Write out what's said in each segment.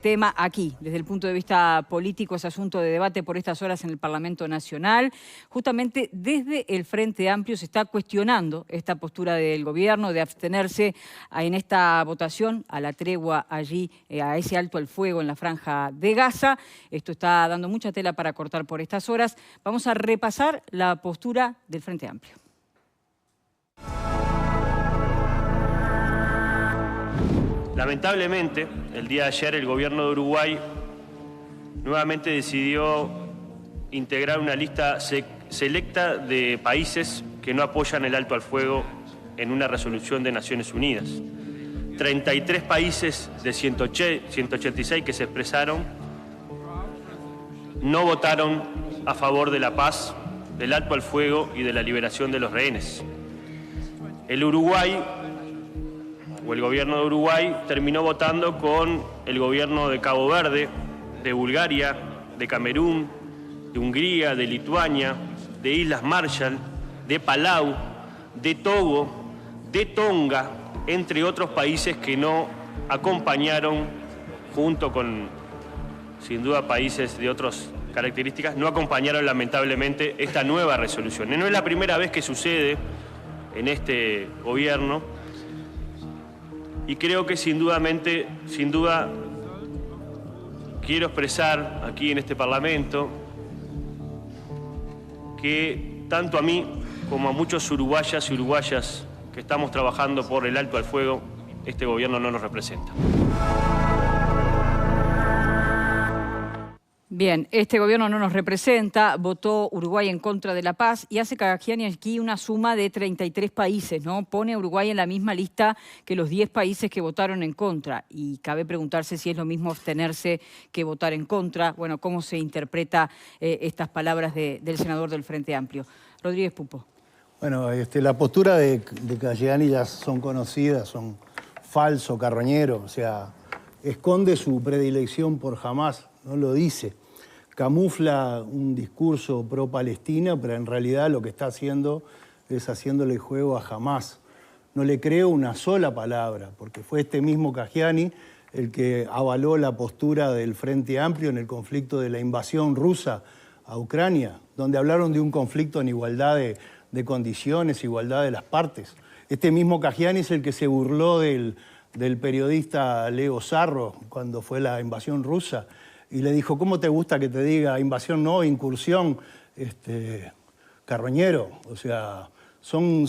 Tema aquí, desde el punto de vista político, es asunto de debate por estas horas en el Parlamento Nacional. Justamente desde el Frente Amplio se está cuestionando esta postura del gobierno de abstenerse en esta votación a la tregua allí, a ese alto al fuego en la Franja de Gaza. Esto está dando mucha tela para cortar por estas horas. Vamos a repasar la postura del Frente Amplio. Lamentablemente, el día de ayer el gobierno de Uruguay nuevamente decidió integrar una lista selecta de países que no apoyan el alto al fuego en una resolución de Naciones Unidas. 33 países de 186 que se expresaron no votaron a favor de la paz, del alto al fuego y de la liberación de los rehenes. El Uruguay, o el gobierno de Uruguay, terminó votando con el gobierno de Cabo Verde, de Bulgaria, de Camerún, de Hungría, de Lituania, de Islas Marshall, de Palau, de Togo, de Tonga, entre otros países que no acompañaron, junto con, sin duda, países de otras características, no acompañaron lamentablemente esta nueva resolución. Y no es la primera vez que sucede en este gobierno. Y creo que sin duda quiero expresar aquí en este Parlamento que tanto a mí como a muchos uruguayas y uruguayas que estamos trabajando por el alto al fuego, este gobierno no nos representa. Bien, este gobierno no nos representa, votó Uruguay en contra de la paz y hace Caggiani aquí una suma de 33 países, ¿no? Pone a Uruguay en la misma lista que los 10 países que votaron en contra. Y cabe preguntarse si es lo mismo abstenerse que votar en contra. Bueno, ¿cómo se interpreta estas palabras del senador del Frente Amplio? Rodríguez Pupo. Bueno, la postura de Caggiani ya son conocidas, son falso, carroñero, o sea, esconde su predilección por Hamás, no lo dice. Camufla un discurso pro-Palestina, pero en realidad lo que está haciendo es haciéndole juego a Hamás. No le creo una sola palabra, porque fue este mismo Caggiani el que avaló la postura del Frente Amplio en el conflicto de la invasión rusa a Ucrania, donde hablaron de un conflicto en igualdad de condiciones, igualdad de las partes. Este mismo Caggiani es el que se burló del periodista Leo Sarro cuando fue la invasión rusa, y le dijo, ¿cómo te gusta que te diga invasión no, incursión, carroñero? O sea, son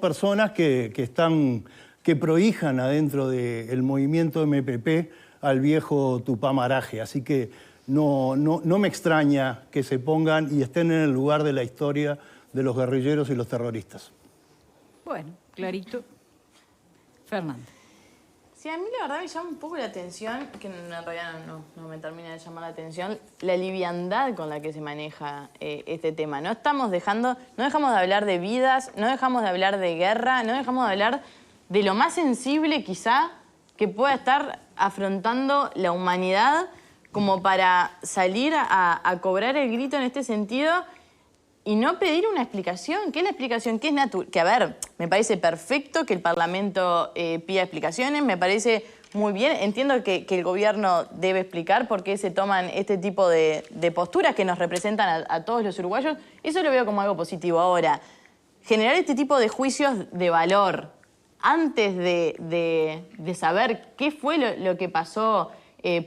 personas que prohijan adentro del movimiento MPP al viejo Tupá Maraje. Así que no me extraña que se pongan y estén en el lugar de la historia de los guerrilleros y los terroristas. Bueno, clarito. Fernanda. Sí, a mí la verdad me llama un poco la atención, que en realidad no me termina de llamar la atención, la liviandad con la que se maneja este tema. No dejamos de hablar de vidas, no dejamos de hablar de guerra, no dejamos de hablar de lo más sensible quizá que pueda estar afrontando la humanidad como para salir a cobrar el grito en este sentido y no pedir una explicación. ¿Qué es la explicación? ¿Qué es natural? Que a ver, me parece perfecto que el Parlamento pida explicaciones, me parece muy bien. Entiendo que el gobierno debe explicar por qué se toman este tipo de posturas que nos representan a todos los uruguayos. Eso lo veo como algo positivo. Ahora, generar este tipo de juicios de valor antes de saber qué fue lo que pasó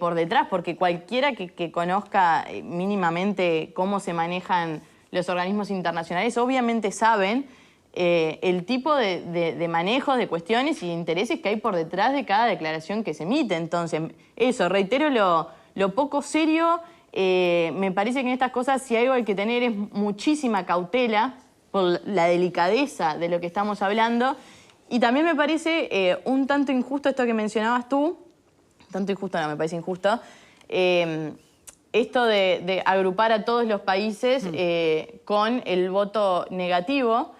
por detrás, porque cualquiera que conozca mínimamente cómo se manejan los organismos internacionales obviamente saben el tipo de manejos, de cuestiones y de intereses que hay por detrás de cada declaración que se emite. Entonces, eso, reitero lo poco serio. Me parece que en estas cosas si algo hay que tener es muchísima cautela por la delicadeza de lo que estamos hablando. Y también me parece un tanto injusto esto que mencionabas tú. Tanto injusto no, me parece injusto. Esto de agrupar a todos los países con el voto negativo,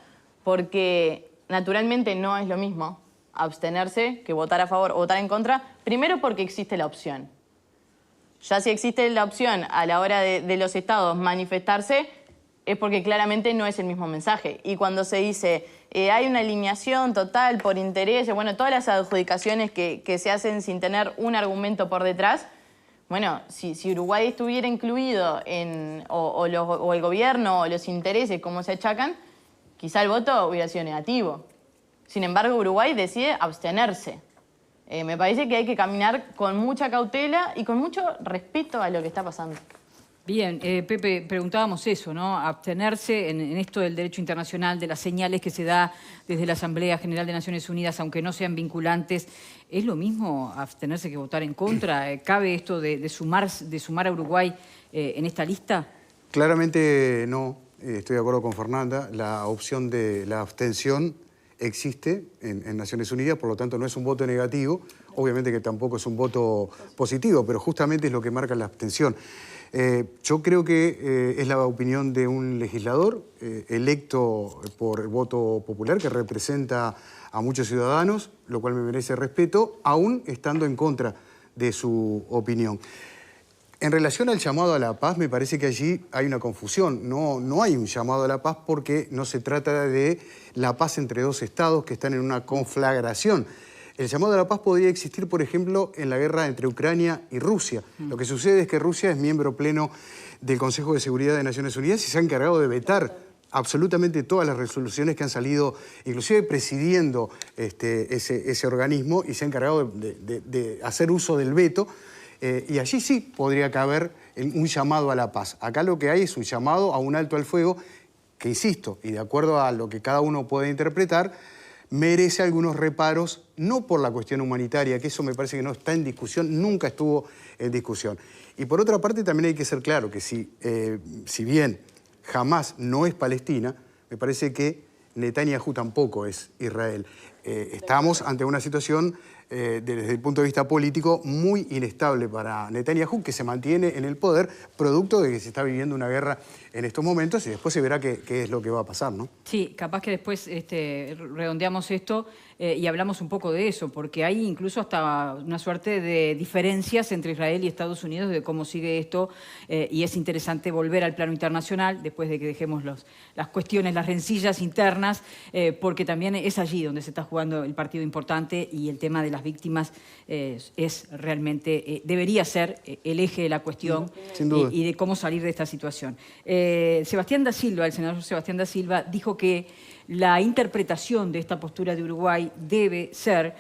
porque naturalmente no es lo mismo abstenerse que votar a favor o votar en contra, primero porque existe la opción. Ya si existe la opción a la hora de los estados manifestarse, es porque claramente no es el mismo mensaje. Y cuando se dice hay una alineación total por intereses, bueno, todas las adjudicaciones que se hacen sin tener un argumento por detrás, Bueno, si Uruguay estuviera incluido o el gobierno o los intereses, como se achacan, quizá el voto hubiera sido negativo. Sin embargo, Uruguay decide abstenerse. Me parece que hay que caminar con mucha cautela y con mucho respeto a lo que está pasando. Bien, Pepe, preguntábamos eso, ¿no? Abstenerse en esto del derecho internacional, de las señales que se da desde la Asamblea General de Naciones Unidas, aunque no sean vinculantes. ¿Es lo mismo abstenerse que votar en contra? ¿Cabe esto de sumar a Uruguay en esta lista? Claramente no. Estoy de acuerdo con Fernanda. La opción de la abstención existe en Naciones Unidas, por lo tanto no es un voto negativo. Obviamente que tampoco es un voto positivo, pero justamente es lo que marca la abstención. Yo creo que es la opinión de un legislador electo por el voto popular que representa a muchos ciudadanos, lo cual me merece respeto, aún estando en contra de su opinión. En relación al llamado a la paz, me parece que allí hay una confusión. No hay un llamado a la paz porque no se trata de la paz entre dos estados que están en una conflagración. El llamado a la paz podría existir, por ejemplo, en la guerra entre Ucrania y Rusia. Lo que sucede es que Rusia es miembro pleno del Consejo de Seguridad de Naciones Unidas y se ha encargado de vetar absolutamente todas las resoluciones que han salido, inclusive presidiendo ese organismo, y se ha encargado de hacer uso del veto. Y allí sí podría caber un llamado a la paz. Acá lo que hay es un llamado a un alto al fuego que, insisto, y de acuerdo a lo que cada uno puede interpretar, merece algunos reparos, no por la cuestión humanitaria, que eso me parece que no está en discusión, nunca estuvo en discusión. Y por otra parte también hay que ser claro que si bien Hamás no es Palestina, me parece que Netanyahu tampoco es Israel. Estamos ante una situación desde el punto de vista político muy inestable para Netanyahu, que se mantiene en el poder producto de que se está viviendo una guerra en estos momentos y después se verá qué es lo que va a pasar, ¿no? Sí, capaz que después redondeamos esto y hablamos un poco de eso, porque hay incluso hasta una suerte de diferencias entre Israel y Estados Unidos de cómo sigue esto, y es interesante volver al plano internacional después de que dejemos las cuestiones, las rencillas internas, porque también es allí donde se está jugando el partido importante y el tema de las víctimas es realmente, debería ser el eje de la cuestión. Sin duda. Y de cómo salir de esta situación. Sebastián da Silva, el senador Sebastián da Silva, dijo que la interpretación de esta postura de Uruguay debe ser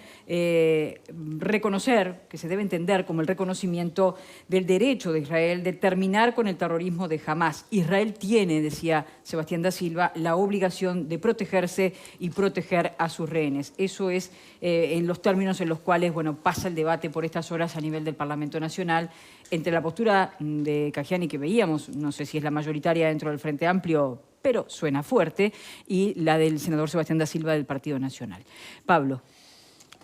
reconocer, que se debe entender como el reconocimiento del derecho de Israel de terminar con el terrorismo de Hamás. Israel tiene, decía Sebastián da Silva, la obligación de protegerse y proteger a sus rehenes. Eso es en los términos en los cuales pasa el debate por estas horas a nivel del Parlamento Nacional, entre la postura de Kajiani que veíamos, no sé si es la mayoritaria dentro del Frente Amplio, pero suena fuerte, y la del senador Sebastián da Silva del Partido Nacional. Pablo.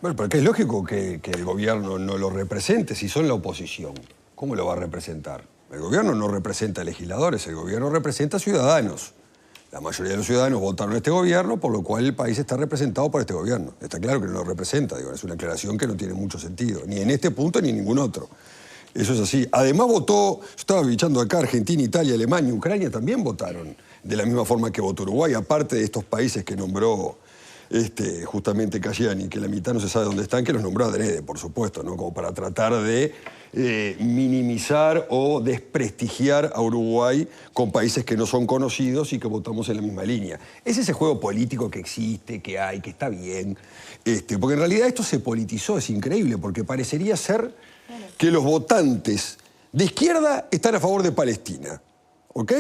Bueno, porque es lógico que el gobierno no lo represente si son la oposición. ¿Cómo lo va a representar? El gobierno no representa legisladores, el gobierno representa ciudadanos. La mayoría de los ciudadanos votaron a este gobierno, por lo cual el país está representado por este gobierno. Está claro que no lo representa, es una aclaración que no tiene mucho sentido, ni en este punto ni en ningún otro. Eso es así. Además votó, yo estaba bichando acá, Argentina, Italia, Alemania, Ucrania también votaron de la misma forma que votó Uruguay, aparte de estos países que nombró justamente Kajiani, que la mitad no se sabe dónde están, que los nombró adrede, por supuesto, ¿no? Como para tratar de minimizar o desprestigiar a Uruguay con países que no son conocidos y que votamos en la misma línea. Es ese juego político que existe, que hay, que está bien, porque en realidad esto se politizó, es increíble, porque parecería ser que los votantes de izquierda están a favor de Palestina, ¿ok?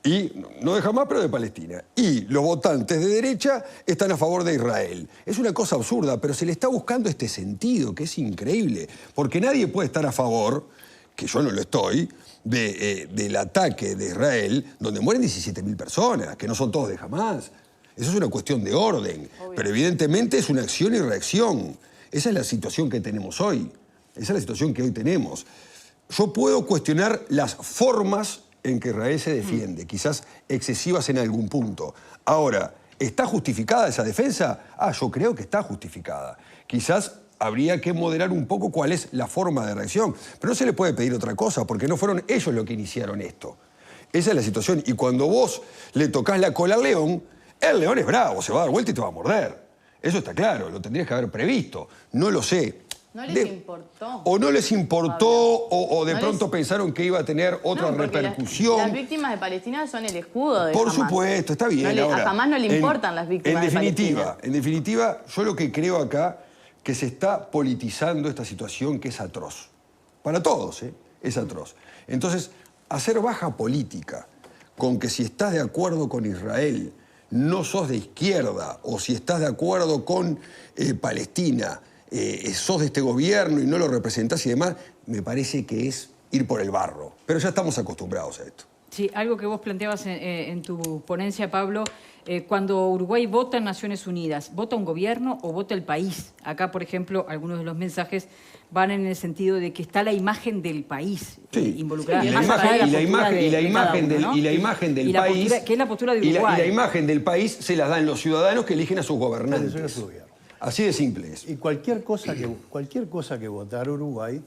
Y no de Hamás, pero de Palestina. Y los votantes de derecha están a favor de Israel. Es una cosa absurda, pero se le está buscando este sentido, que es increíble. Porque nadie puede estar a favor, que yo no lo estoy, del ataque de Israel, donde mueren 17.000 personas, que no son todos de Hamás. Eso es una cuestión de orden. Obvio. Pero evidentemente es una acción y reacción. Esa es la situación que tenemos hoy. Esa es la situación que hoy tenemos. Yo puedo cuestionar las formas en que Israel se defiende, quizás excesivas en algún punto. Ahora, ¿está justificada esa defensa? Yo creo que está justificada. Quizás habría que moderar un poco cuál es la forma de reacción, pero no se le puede pedir otra cosa, porque no fueron ellos los que iniciaron esto. Esa es la situación. Y cuando vos le tocás la cola al león, el león es bravo, se va a dar vuelta y te va a morder. Eso está claro, lo tendrías que haber previsto. No lo sé. No les importó. O no les importó, o de pronto pensaron que iba a tener otra repercusión. Las víctimas de Palestina son el escudo de Por Hamás. supuesto, está bien. A Hamás no le importan las víctimas de Palestina. En definitiva, yo lo que creo acá, que se está politizando esta situación que es atroz. Para todos, es atroz. Entonces, hacer baja política con que si estás de acuerdo con Israel, no sos de izquierda, o si estás de acuerdo con Palestina, sos de este gobierno y no lo representás y demás, me parece que es ir por el barro. Pero ya estamos acostumbrados a esto. Sí, algo que vos planteabas en tu ponencia, Pablo, cuando Uruguay vota en Naciones Unidas, ¿vota un gobierno o vota el país? Acá, por ejemplo, algunos de los mensajes van en el sentido de que está la imagen del país involucrada. Y la imagen del país, que es la postura de Uruguay. Y la imagen del país se las dan los ciudadanos que eligen a sus gobernantes. Así de simple es. Y cualquier cosa que votara Uruguay,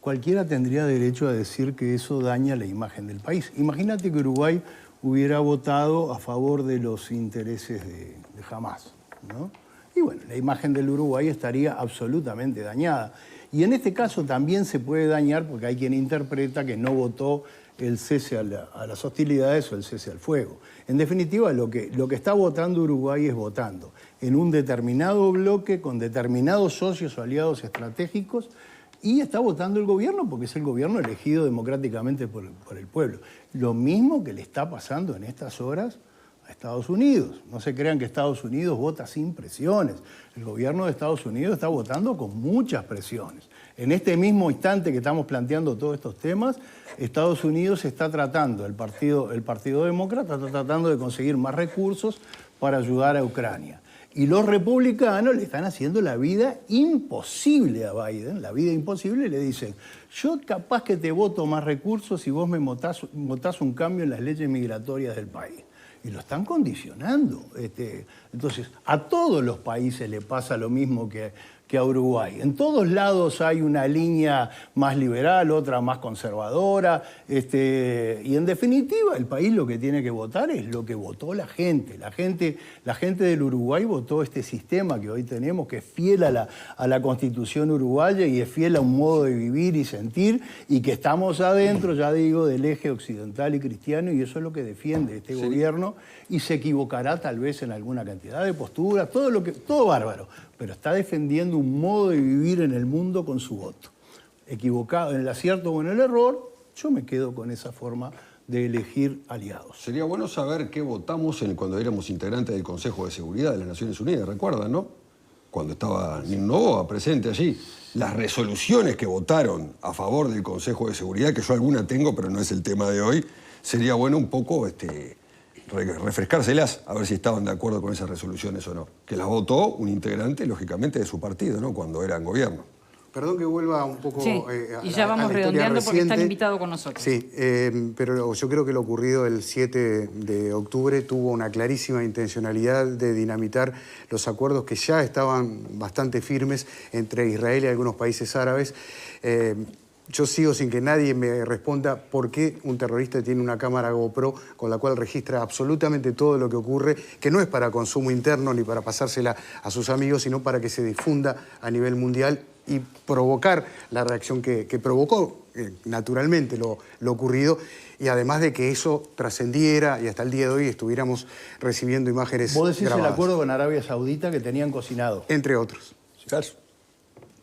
cualquiera tendría derecho a decir que eso daña la imagen del país. Imagínate que Uruguay hubiera votado a favor de los intereses de Hamás, ¿no? Y bueno, la imagen del Uruguay estaría absolutamente dañada. Y en este caso también se puede dañar porque hay quien interpreta que no votó el cese a las hostilidades o el cese al fuego. En definitiva, lo que está votando Uruguay es votando en un determinado bloque con determinados socios o aliados estratégicos, y está votando el gobierno porque es el gobierno elegido democráticamente por el pueblo. Lo mismo que le está pasando en estas horas a Estados Unidos. No se crean que Estados Unidos vota sin presiones. El gobierno de Estados Unidos está votando con muchas presiones. En este mismo instante que estamos planteando todos estos temas, Estados Unidos está tratando, el Partido Demócrata está tratando de conseguir más recursos para ayudar a Ucrania. Y los republicanos le están haciendo la vida imposible a Biden, la vida imposible, y le dicen, yo capaz que te voto más recursos si vos me votás un cambio en las leyes migratorias del país. Y lo están condicionando. Entonces, a todos los países le pasa lo mismo que a Uruguay. En todos lados hay una línea más liberal, otra más conservadora, y en definitiva el país lo que tiene que votar es lo que votó la gente. La gente del Uruguay votó este sistema que hoy tenemos, que es fiel a la Constitución uruguaya y es fiel a un modo de vivir y sentir, y que estamos adentro, ya digo, del eje occidental y cristiano, y eso es lo que defiende este gobierno, y se equivocará tal vez en alguna cantidad de posturas, todo bárbaro, pero está defendiendo un modo de vivir en el mundo con su voto. Equivocado en el acierto o en el error, yo me quedo con esa forma de elegir aliados. Sería bueno saber qué votamos cuando éramos integrantes del Consejo de Seguridad de las Naciones Unidas, ¿recuerdan, no? Cuando estaba Novoa presente allí. Las resoluciones que votaron a favor del Consejo de Seguridad, que yo alguna tengo, pero no es el tema de hoy, sería bueno un poco refrescárselas, a ver si estaban de acuerdo con esas resoluciones o no. Que las votó un integrante, lógicamente, de su partido, ¿no? Cuando era en gobierno. Perdón que vuelva un poco y ya vamos redondeando porque están invitados con nosotros. Sí, pero yo creo que lo ocurrido el 7 de octubre tuvo una clarísima intencionalidad de dinamitar los acuerdos que ya estaban bastante firmes entre Israel y algunos países árabes. Yo sigo sin que nadie me responda por qué un terrorista tiene una cámara GoPro con la cual registra absolutamente todo lo que ocurre, que no es para consumo interno ni para pasársela a sus amigos, sino para que se difunda a nivel mundial y provocar la reacción que provocó naturalmente lo ocurrido, y además de que eso trascendiera y hasta el día de hoy estuviéramos recibiendo imágenes grabadas. Vos decís grabadas. el acuerdo con Arabia Saudita que tenían cocinado. Entre otros. Claro.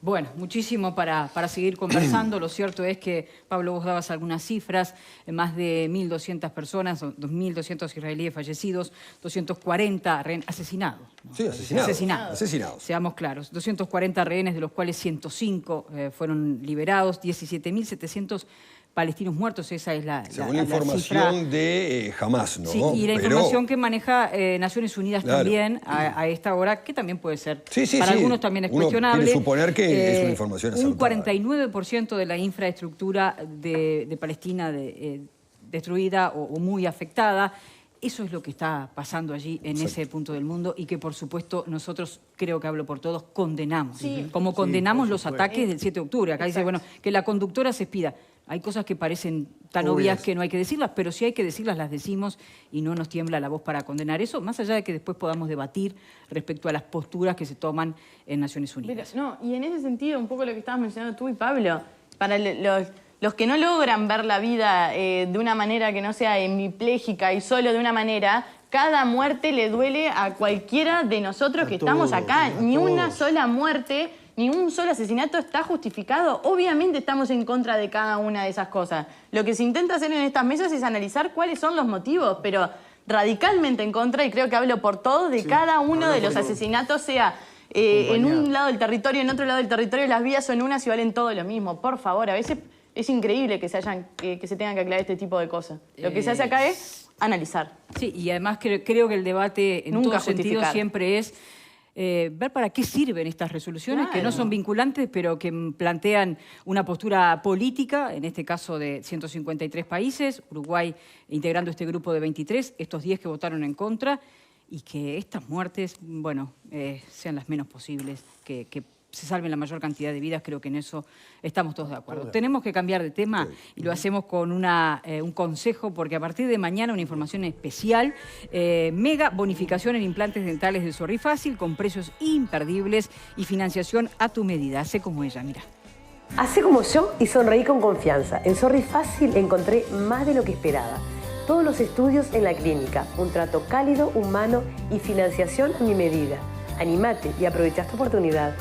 Bueno, muchísimo para seguir conversando. Lo cierto es que, Pablo, vos dabas algunas cifras, más de 1.200 personas, 2.200 israelíes fallecidos, 240 rehenes asesinados, ¿no? Sí, asesinados. Seamos claros, 240 rehenes, de los cuales 105 fueron liberados, 17.700 palestinos muertos, esa es la según la información cifra de Hamás, ¿no? Sí, y la información que maneja Naciones Unidas también a esta hora, que también puede ser, para algunos también es cuestionable. Quiere suponer que es una información acertada. Un 49% de la infraestructura de Palestina destruida o muy afectada. Eso es lo que está pasando allí en ese punto del mundo y que, por supuesto, nosotros, creo que hablo por todos, condenamos. Sí. Como condenamos los ataques del 7 de octubre. Acá dice, bueno, que la conductora se expida. Hay cosas que parecen tan Obvias. obvias que no hay que decirlas, pero si hay que decirlas, las decimos y no nos tiembla la voz para condenar eso, más allá de que después podamos debatir respecto a las posturas que se toman en Naciones Unidas. Pero, no, y en ese sentido, un poco lo que estabas mencionando tú y Pablo, para los que no logran ver la vida de una manera que no sea hemipléjica y solo de una manera, cada muerte le duele a cualquiera de nosotros que estamos acá. Ni una sola muerte, ni un solo asesinato está justificado. Obviamente estamos en contra de cada una de esas cosas. Lo que se intenta hacer en estas mesas es analizar cuáles son los motivos, pero radicalmente en contra, y creo que hablo por todos, de cada uno de los asesinatos, sea en un lado del territorio, en otro lado del territorio, las vías son unas y valen todo lo mismo. Por favor, a veces es increíble que se tengan que aclarar este tipo de cosas. Lo que se hace acá es analizar. Sí, y además creo que el debate en Nunca todo sentido justificar. siempre es ver para qué sirven estas resoluciones, que no Claro. son vinculantes, pero que plantean una postura política, en este caso de 153 países, Uruguay integrando este grupo de 23, estos 10 que votaron en contra, y que estas muertes, bueno, sean las menos posibles, que se salven la mayor cantidad de vidas. Creo que en eso estamos todos de acuerdo. Tenemos que cambiar de tema y lo hacemos con un consejo, porque a partir de mañana una información especial, mega bonificación en implantes dentales de Sorry Fácil con precios imperdibles y financiación a tu medida. Hacé como ella, mira. Hacé como yo y sonreí con confianza. En Sorry Fácil encontré más de lo que esperaba. Todos los estudios en la clínica, un trato cálido, humano y financiación a mi medida. Anímate y aprovecha esta oportunidad.